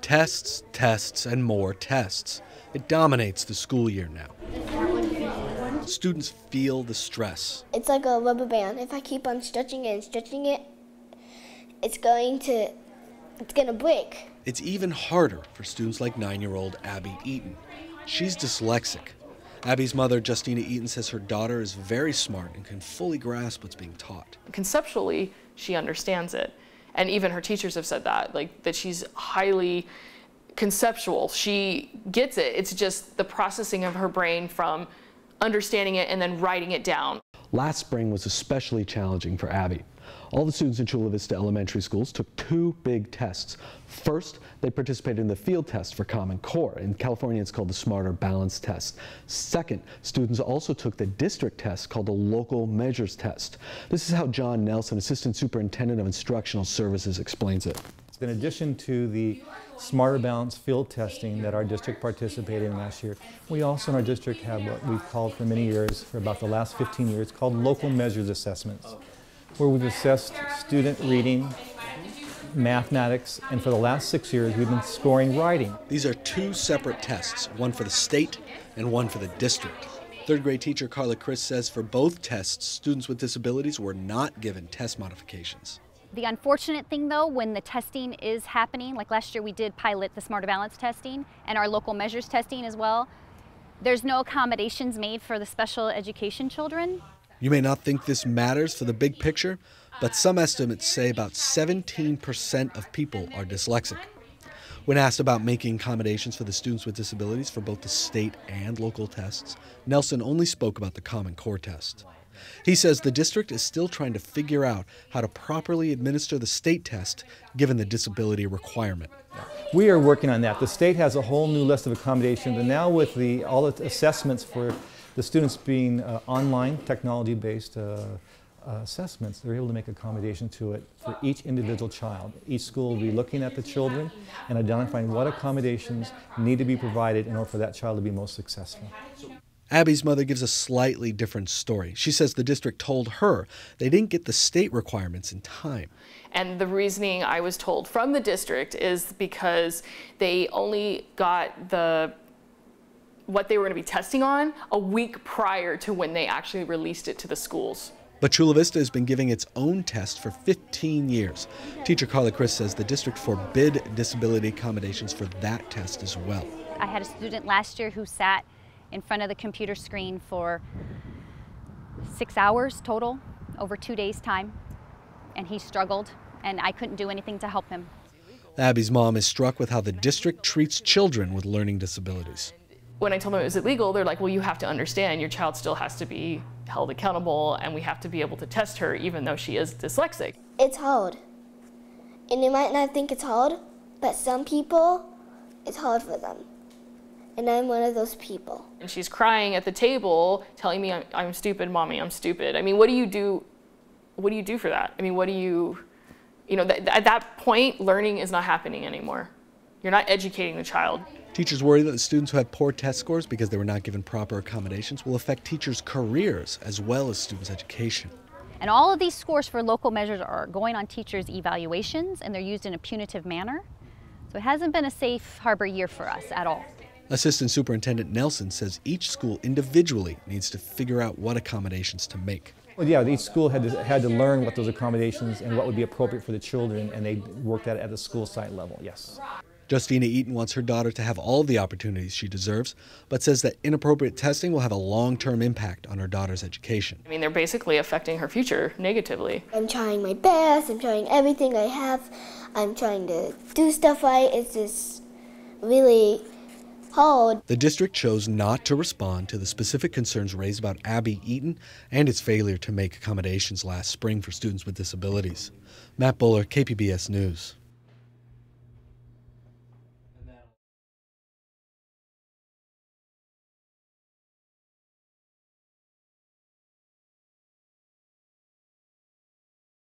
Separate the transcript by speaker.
Speaker 1: Tests, tests, and more tests. It dominates the school year now. Students feel the stress.
Speaker 2: It's like a rubber band. If I keep on stretching it and stretching it, it's gonna break.
Speaker 1: It's even harder for students like 9-year-old Abby Eaton. She's dyslexic. Abby's mother, Justina Eaton, says her daughter is very smart and can fully grasp what's being taught.
Speaker 3: Conceptually, she understands it. And even her teachers have said that, that she's highly conceptual. She gets it. It's just the processing of her brain from understanding it and then writing it down.
Speaker 1: Last spring was especially challenging for Abby. All the students in Chula Vista Elementary Schools took 2 big tests. First, they participated in the field test for Common Core. In California, it's called the Smarter Balance Test. Second, students also took the district test called the Local Measures Test. This is how John Nelson, Assistant Superintendent of Instructional Services, explains it.
Speaker 4: In addition to the Smarter Balance field testing that our district participated in last year, we also in our district have what we've called for many years, for about the last 15 years, called Local Measures Assessments, where we've assessed student reading, mathematics, and for the last 6 years we've been scoring writing.
Speaker 1: These are 2 separate tests, one for the state and one for the district. 3rd grade teacher Carla Chris says for both tests, students with disabilities were not given test modifications.
Speaker 5: The unfortunate thing though, when the testing is happening, like last year we did pilot the Smarter Balance testing and our local measures testing as well, there's no accommodations made for the special education children.
Speaker 1: You may not think this matters for the big picture, but some estimates say about 17% of people are dyslexic. When asked about making accommodations for the students with disabilities for both the state and local tests, Nelson only spoke about the Common Core test. He says the district is still trying to figure out how to properly administer the state test given the disability requirement.
Speaker 4: We are working on that. The state has a whole new list of accommodations, and now with all the assessments for the students being online, technology-based assessments, they're able to make accommodation to it for each individual child. Each school will be looking at the children and identifying what accommodations need to be provided in order for that child to be most successful.
Speaker 1: Abby's mother gives a slightly different story. She says the district told her they didn't get the state requirements in time.
Speaker 3: And the reasoning I was told from the district is because they only got what they were going to be testing on a week prior to when they actually released it to the schools.
Speaker 1: But Chula Vista has been giving its own test for 15 years. Teacher Carla Chris says the district forbid disability accommodations for that test as well.
Speaker 5: I had a student last year who sat in front of the computer screen for 6 hours total, over 2 days' time, and he struggled, and I couldn't do anything to help him.
Speaker 1: Abby's mom is struck with how the district treats children with learning disabilities.
Speaker 3: When I told them it was illegal, they're like, well, you have to understand your child still has to be held accountable and we have to be able to test her even though she is dyslexic.
Speaker 2: It's hard. And you might not think it's hard, but some people, it's hard for them. And I'm one of those people.
Speaker 3: And she's crying at the table, telling me, I'm stupid, Mommy, I'm stupid. I mean, what do you do? What do you do for that? I mean, what do you know, at that point, learning is not happening anymore. You're not educating the child.
Speaker 1: Teachers worry that the students who have poor test scores because they were not given proper accommodations will affect teachers' careers as well as students' education.
Speaker 5: And all of these scores for local measures are going on teachers' evaluations, and they're used in a punitive manner. So it hasn't been a safe harbor year for us at all.
Speaker 1: Assistant Superintendent Nelson says each school individually needs to figure out what accommodations to make.
Speaker 4: Well, yeah, each school had to learn what those accommodations and what would be appropriate for the children, and they worked at the school site level, yes.
Speaker 1: Justina Eaton wants her daughter to have all the opportunities she deserves, but says that inappropriate testing will have a long-term impact on her daughter's education.
Speaker 3: I mean, they're basically affecting her future negatively.
Speaker 2: I'm trying my best, I'm trying everything I have, I'm trying to do stuff right. It's just really hard.
Speaker 1: The district chose not to respond to the specific concerns raised about Abby Eaton and its failure to make accommodations last spring for students with disabilities. Matt Buller, KPBS News.